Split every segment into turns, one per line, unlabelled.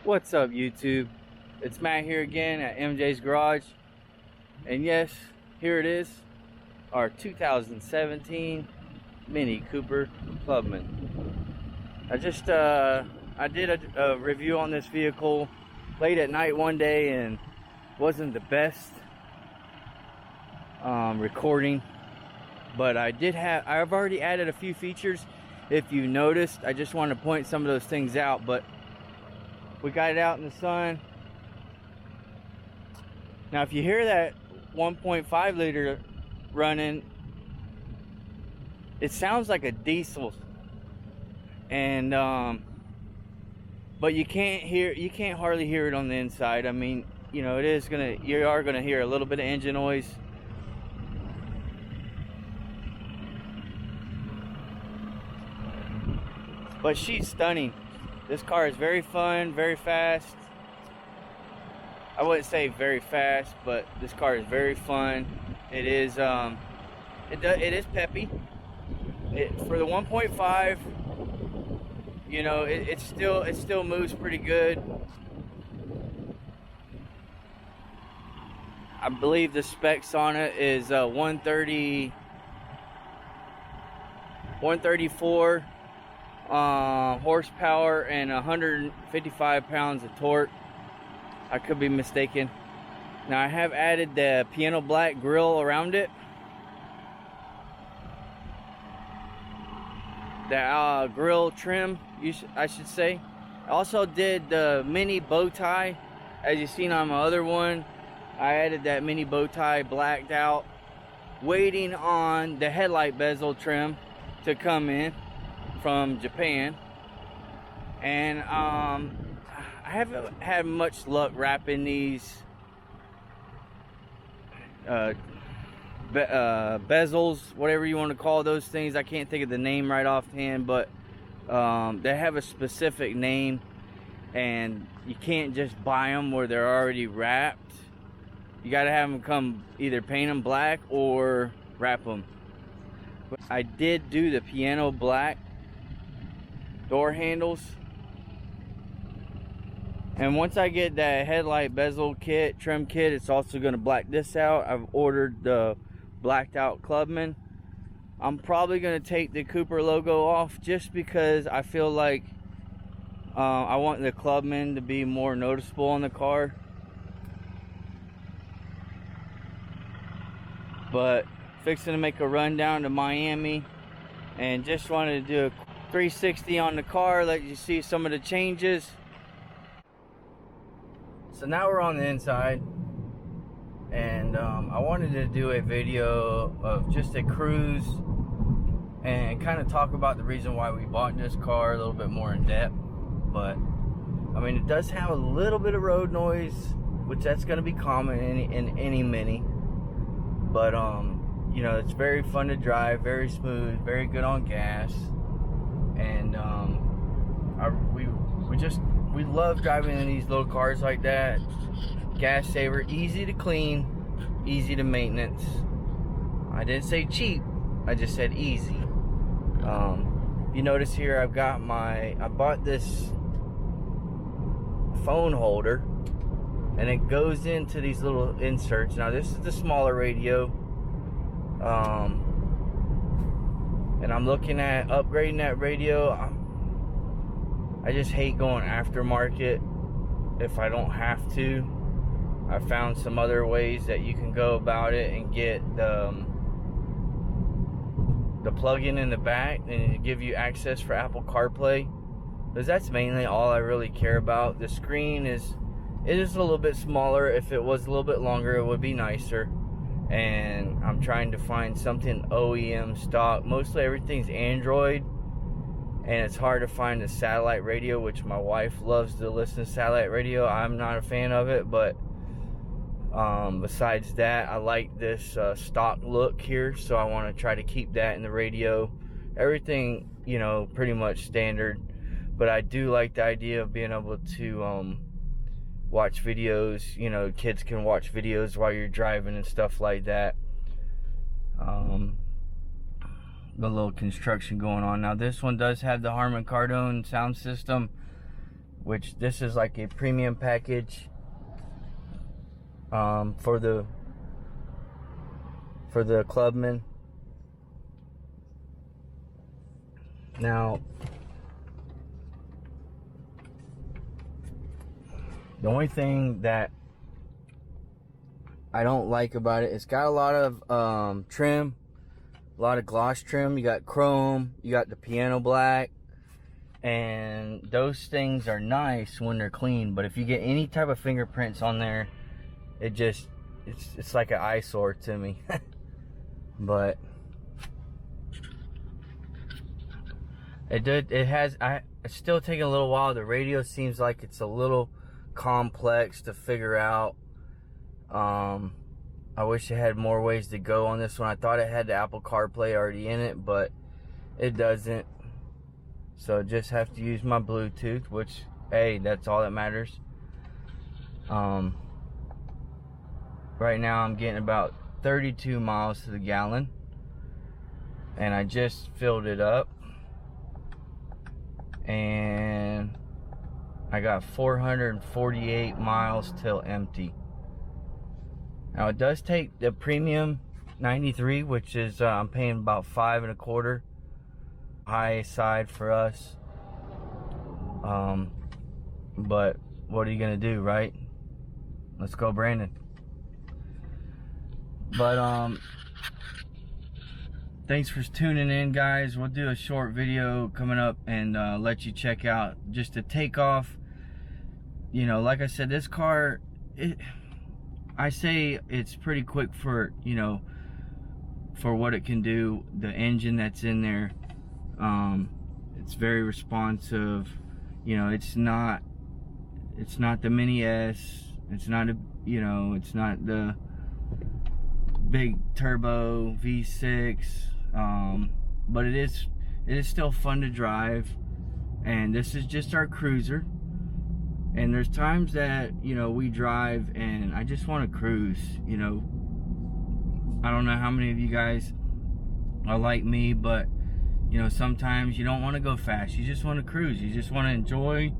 What's up, YouTube? It's Matt here again at MJ's Garage, and yes, here it is, our 2017 Mini Cooper Clubman. I did a review on this vehicle late at night one day, and wasn't the best recording, but I've already added a few features. If you noticed, I just want to point some of those things out, but we got it out in the sun. Now, if you hear that 1.5 liter running, it sounds like a diesel, and but you can't hardly hear it on the inside. I mean, you know, you are gonna hear a little bit of engine noise. But she's stunning. This car is very fun, very fast. I wouldn't say very fast, but this car is very fun. It is it is peppy. For the 1.5, you know, it still moves pretty good. I believe the specs on it is 134 horsepower and 155 pounds of torque. I could be mistaken. Now, I have added the piano black grille around it. The grille trim, I should say. I also did the mini bow tie. As you've seen on my other one, I added that mini bow tie blacked out, waiting on the headlight bezel trim to come in from Japan. And I haven't had much luck wrapping these bezels, whatever you want to call those things. I can't think of the name right offhand, but they have a specific name, and you can't just buy them where they're already wrapped. You got to have them come, either paint them black or wrap them. But I did do the piano black door handles, and once I get that headlight bezel kit, trim kit, it's also going to black this out. I've ordered the blacked out Clubman. I'm probably going to take the Cooper logo off just because I feel like I want the Clubman to be more noticeable on the car. But fixing to make a run down to Miami, and just wanted to do a 360 on the car, let you see some of the changes. So now we're on the inside, and I wanted to do a video of just a cruise and kind of talk about the reason why we bought this car a little bit more in depth. But I mean, it does have a little bit of road noise, which that's going to be common in any Mini, but you know, it's very fun to drive, very smooth, very good on gas, and we love driving in these little cars like that. Gas saver, easy to clean, easy to maintenance. I didn't say cheap, I just said easy. You notice here I bought this phone holder, and it goes into these little inserts. Now, this is the smaller radio, and I'm looking at upgrading that radio. I just hate going aftermarket if I don't have to. I found some other ways that you can go about it and get the plug-in in the back, and it give you access for Apple CarPlay, because that's mainly all I really care about. The screen is a little bit smaller. If it was a little bit longer, it would be nicer. And I'm trying to find something OEM stock. Mostly everything's Android, and it's hard to find a satellite radio, which my wife loves to listen to satellite radio. I'm not a fan of it, but besides that, I like this stock look here, so I want to try to keep that in the radio. Everything, you know, pretty much standard, but I do like the idea of being able to watch videos. You know, kids can watch videos while you're driving and stuff like that. The little construction going on. Now, this one does have the Harman Kardon sound system, which this is like a premium package for the Clubman. Now, the only thing that I don't like about it, it's got a lot of trim, a lot of gloss trim. You got chrome, you got the piano black, and those things are nice when they're clean. But if you get any type of fingerprints on there, it's like an eyesore to me. But it's still taking a little while. The radio seems like it's a little complex to figure out. I wish it had more ways to go on this one. I thought it had the Apple CarPlay already in it, but it doesn't. So just have to use my Bluetooth, which, hey, that's all that matters. Right now I'm getting about 32 miles to the gallon, and I just filled it up, and I got 448 miles till empty. Now it does take the premium 93, which is I'm paying about $5.25, high side for us. But what are you gonna do, right? Let's go, Brandon. But thanks for tuning in, guys. We'll do a short video coming up and let you check out just the takeoff. You know, like I said, this car, I say it's pretty quick for, you know, for what it can do. The engine that's in there, it's very responsive. You know, it's not the Mini S. It's not it's not the big turbo V6, but it is still fun to drive. And this is just our cruiser. And there's times that, you know, we drive and I just want to cruise. You know, I don't know how many of you guys are like me, but you know, sometimes you don't want to go fast. You just want to cruise. You just want to enjoy,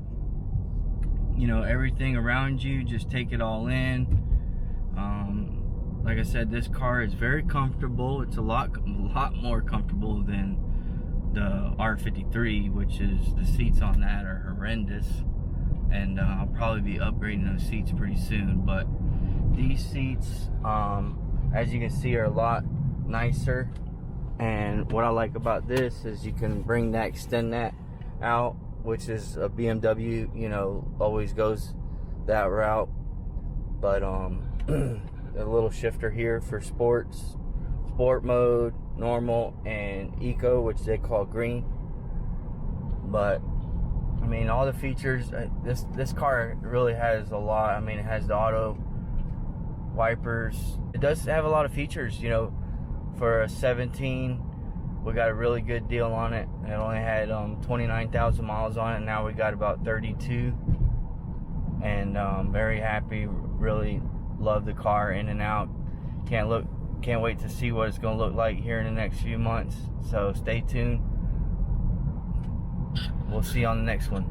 you know, everything around you. Just take it all in. Like I said, this car is very comfortable. It's a lot more comfortable than the R53, which is, the seats on that are horrendous. And I'll probably be upgrading those seats pretty soon. But these seats, as you can see, are a lot nicer. And what I like about this is you can extend that out, which is a BMW, you know, always goes that route. But a little shifter here for sport mode, normal, and eco, which they call green. But I mean, all the features, this car really has a lot. I mean, it has the auto wipers. It does have a lot of features, you know. For a 17, we got a really good deal on it. It only had 29,000 miles on it. Now we got about 32, and very happy. Really love the car in and out. Can't wait to see what it's going to look like here in the next few months. So stay tuned. We'll see you on the next one.